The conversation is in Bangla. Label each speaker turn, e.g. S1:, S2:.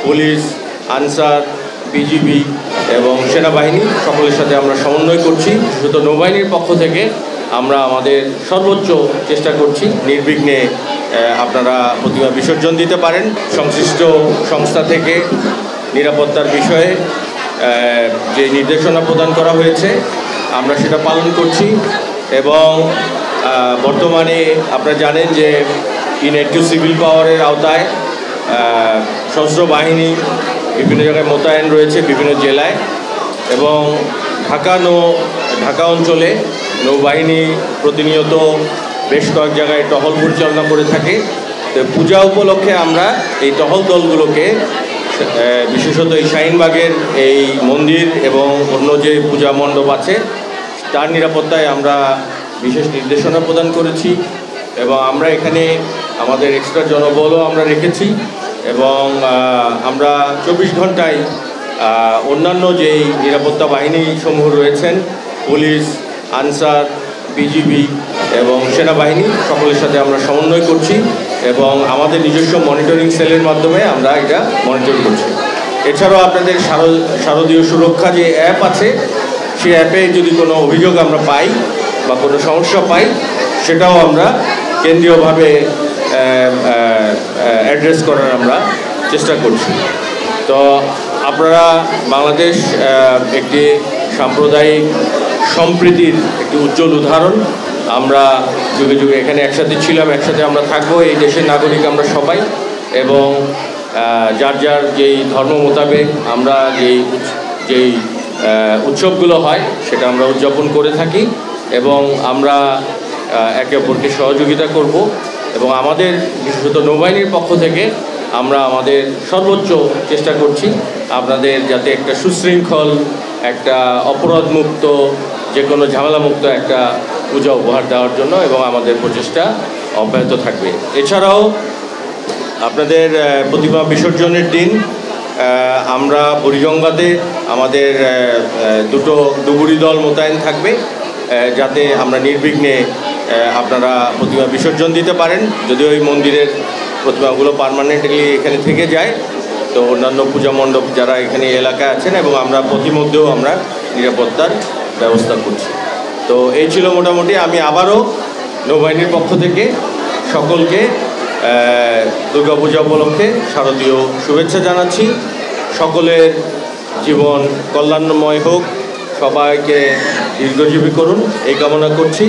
S1: পুলিশ, আনসার, বিজিবি এবং সেনাবাহিনী সকলের সাথে আমরা সমন্বয় করছি। বিশেষত নৌবাহিনীর পক্ষ থেকে আমরা আমাদের সর্বোচ্চ চেষ্টা করছি নির্বিঘ্নে আপনারা প্রতিমা বিসর্জন দিতে পারেন। সংশ্লিষ্ট সংস্থা থেকে নিরাপত্তার বিষয়ে যে নির্দেশনা প্রদান করা হয়েছে আমরা সেটা পালন করছি এবং বর্তমানে আপনারা জানেন যে ইউনাইট টু সিভিল পাওয়ারের আওতায় সশস্ত্র বাহিনী বিভিন্ন জায়গায় মোতায়েন রয়েছে বিভিন্ন জেলায় এবং ঢাকা অঞ্চলে নৌবাহিনী প্রতিনিয়ত বেশ কয়েক জায়গায় টহল পরিচালনা করে থাকে। তো পূজা উপলক্ষে আমরা এই টহল দলগুলোকে বিশেষত এই শাহিনবাগের এই মন্দির এবং অন্য যে পূজা মণ্ডপ আছে তার নিরাপত্তায় আমরা বিশেষ নির্দেশনা প্রদান করেছি এবং আমরা এখানে আমাদের এক্সট্রা জনবলও আমরা রেখেছি এবং আমরা 24 ঘন্টায় অন্যান্য যেই নিরাপত্তা বাহিনী সমূহ রয়েছেন পুলিশ, আনসার, বিজিবি এবং সেনাবাহিনী সকলের সাথে আমরা সমন্বয় করছি এবং আমাদের নিজস্ব মনিটরিং সেলের মাধ্যমে আমরা এটা মনিটর করছি। এছাড়াও আপনাদের শারদীয় সুরক্ষা যে অ্যাপ আছে সেই অ্যাপে যদি কোনো অভিযোগ আমরা পাই বা কোনো সমস্যা পাই সেটাও আমরা কেন্দ্রীয়ভাবে অ্যাড্রেস করার আমরা চেষ্টা করছি। তো আপনারা বাংলাদেশ একটি সাম্প্রদায়িক সম্প্রীতির একটি উজ্জ্বল উদাহরণ। আমরা যুগে যুগে এখানে একসাথে ছিলাম, একসাথে আমরা থাকবো, এই দেশের নাগরিক আমরা সবাই এবং যার যার যেই ধর্ম মোতাবেক আমরা যেই উৎসবগুলো হয় সেটা আমরা উদযাপন করে থাকি এবং আমরা একে অপরকে সহযোগিতা করব এবং আমাদের বিশেষত নৌবাহিনীর পক্ষ থেকে আমরা আমাদের সর্বোচ্চ চেষ্টা করছি আপনাদের যাতে একটা সুশৃঙ্খল, একটা অপরাধমুক্ত, যে কোনো ঝামেলামুক্ত একটা পূজা উপহার দেওয়ার জন্য এবং আমাদের প্রচেষ্টা অব্যাহত থাকবে। এছাড়াও আপনাদের প্রতিমা বিসর্জনের দিন আমরা বুড়িগঙ্গাতে আমাদের দুটো ডুবুরি দল মোতায়েন থাকবে যাতে আমরা নির্বিঘ্নে আপনারা প্রতিমা বিসর্জন দিতে পারেন। যদিও ওই মন্দিরের প্রতিমাগুলো পার্মানেন্টলি এখানে থেকে যায়, তো অন্যান্য পূজা মণ্ডপ যারা এখানে এলাকায় আছেন এবং আমরা প্রতিমধ্যেও আমরা নিরাপত্তার ব্যবস্থা করছি। তো এই ছিল মোটামুটি। আমি আবারও নৌবাহিনীর পক্ষ থেকে সকলকে দুর্গাপূজা উপলক্ষে শারদীয় শুভেচ্ছা জানাচ্ছি। সকলের জীবন কল্যাণময় হোক, সবাইকে দীর্ঘজীবী করুন এই কামনা করছি।